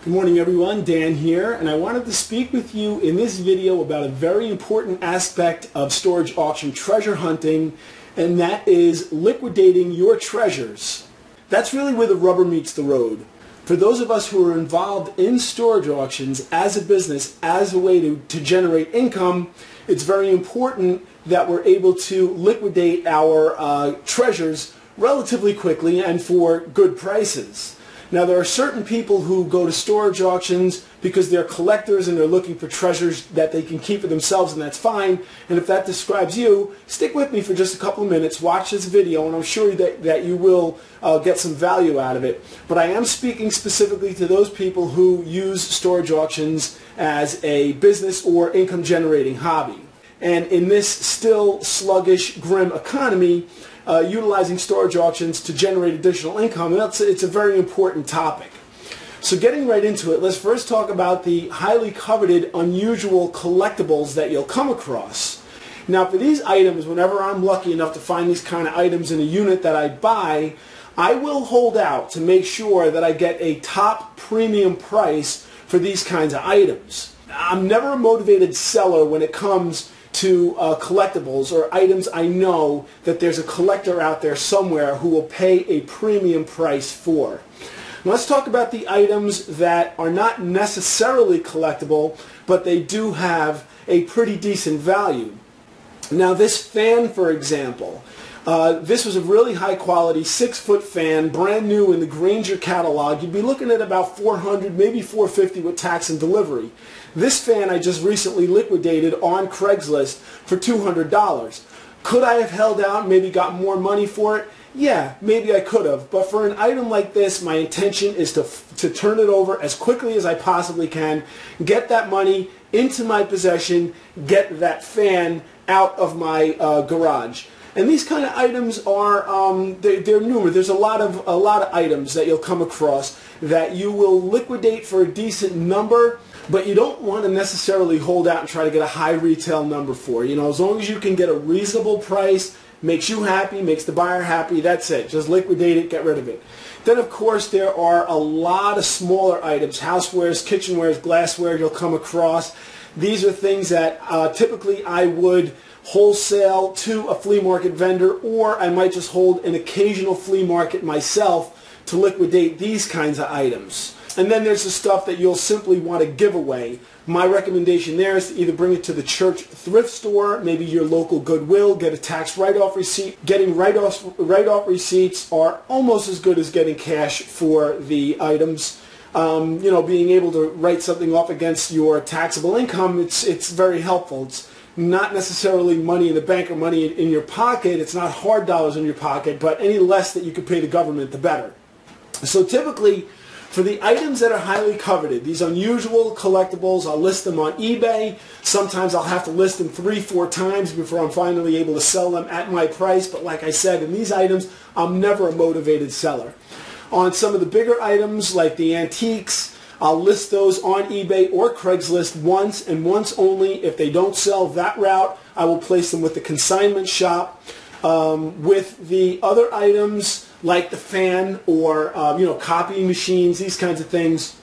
Good morning everyone, Dan here, and I wanted to speak with you in this video about a very important aspect of storage auction treasure hunting, and that is liquidating your treasures. That's really where the rubber meets the road. For those of us who are involved in storage auctions as a business, as a way to generate income, it's very important that we're able to liquidate our treasures relatively quickly and for good prices. Now, there are certain people who go to storage auctions because they're collectors and they're looking for treasures that they can keep for themselves, and that's fine. And if that describes you, stick with me for just a couple of minutes, watch this video, and I'm sure that you will get some value out of it. But I am speaking specifically to those people who use storage auctions as a business or income-generating hobby. And in this still sluggish, grim economy, utilizing storage auctions to generate additional income, it's a very important topic. So getting right into it, let's first talk about the highly coveted, unusual collectibles that you'll come across. Now, for these items, whenever I'm lucky enough to find these kind of items in a unit that I buy, I will hold out to make sure that I get a top premium price for these kinds of items. I'm never a motivated seller when it comes to collectibles or items I know that there's a collector out there somewhere who will pay a premium price for. Now, let's talk about the items that are not necessarily collectible, but they do have a pretty decent value. Now, this fan, for example, this was a really high quality 6-foot fan, brand new in the Granger catalog. You'd be looking at about $400, maybe $450 with tax and delivery. This fan I just recently liquidated on Craigslist for $200. Could I have held out and maybe got more money for it? Yeah, maybe I could have. But for an item like this, my intention is to turn it over as quickly as I possibly can, get that money into my possession, get that fan out of my garage. And these kind of items are they're numerous. There's a lot of items that you'll come across that you will liquidate for a decent number, but you don't want to necessarily hold out and try to get a high retail number for. You know, as long as you can get a reasonable price, makes you happy, makes the buyer happy, that's it. Just liquidate it, get rid of it. Then, of course, there are a lot of smaller items, housewares, kitchenwares, glassware you'll come across. These are things that typically I would wholesale to a flea market vendor, or I might just hold an occasional flea market myself to liquidate these kinds of items. And then there's the stuff that you'll simply want to give away. My recommendation there is to either bring it to the church thrift store, maybe your local Goodwill, get a tax write-off receipt. Getting write-off receipts are almost as good as getting cash for the items. You know, being able to write something off against your taxable income, it's very helpful. It's not necessarily money in the bank or money in your pocket. It's not hard dollars in your pocket, but any less that you could pay the government, the better. So typically, for the items that are highly coveted, these unusual collectibles, I'll list them on eBay. Sometimes I'll have to list them 3-4 times before I'm finally able to sell them at my price. But like I said, in these items, I'm never a motivated seller. On some of the bigger items, like the antiques, I'll list those on eBay or Craigslist once and once only. If they don't sell that route, I will place them with the consignment shop. With the other items, like the fan or copying machines, these kinds of things,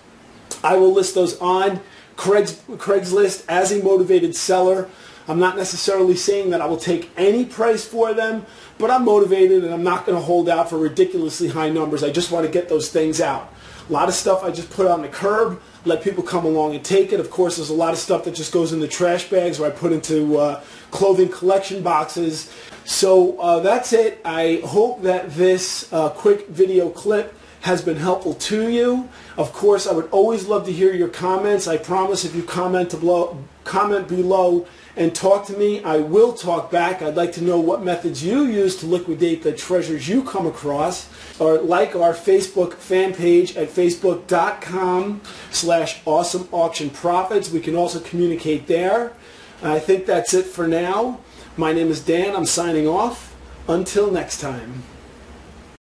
I will list those on Craigslist as a motivated seller. I'm not necessarily saying that I will take any price for them, but I'm motivated and I'm not going to hold out for ridiculously high numbers. I just want to get those things out. A lot of stuff I just put on the curb, let people come along and take it. Of course, there's a lot of stuff that just goes in the trash bags or I put into clothing collection boxes. So that's it. I hope that this quick video clip has been helpful to you. Of course, I would always love to hear your comments. I promise if you comment below and talk to me, I will talk back. I'd like to know what methods you use to liquidate the treasures you come across. Or like our Facebook fan page at facebook.com/awesomeauctionprofits. We can also communicate there. I think that's it for now. My name is Dan. I'm signing off. Until next time.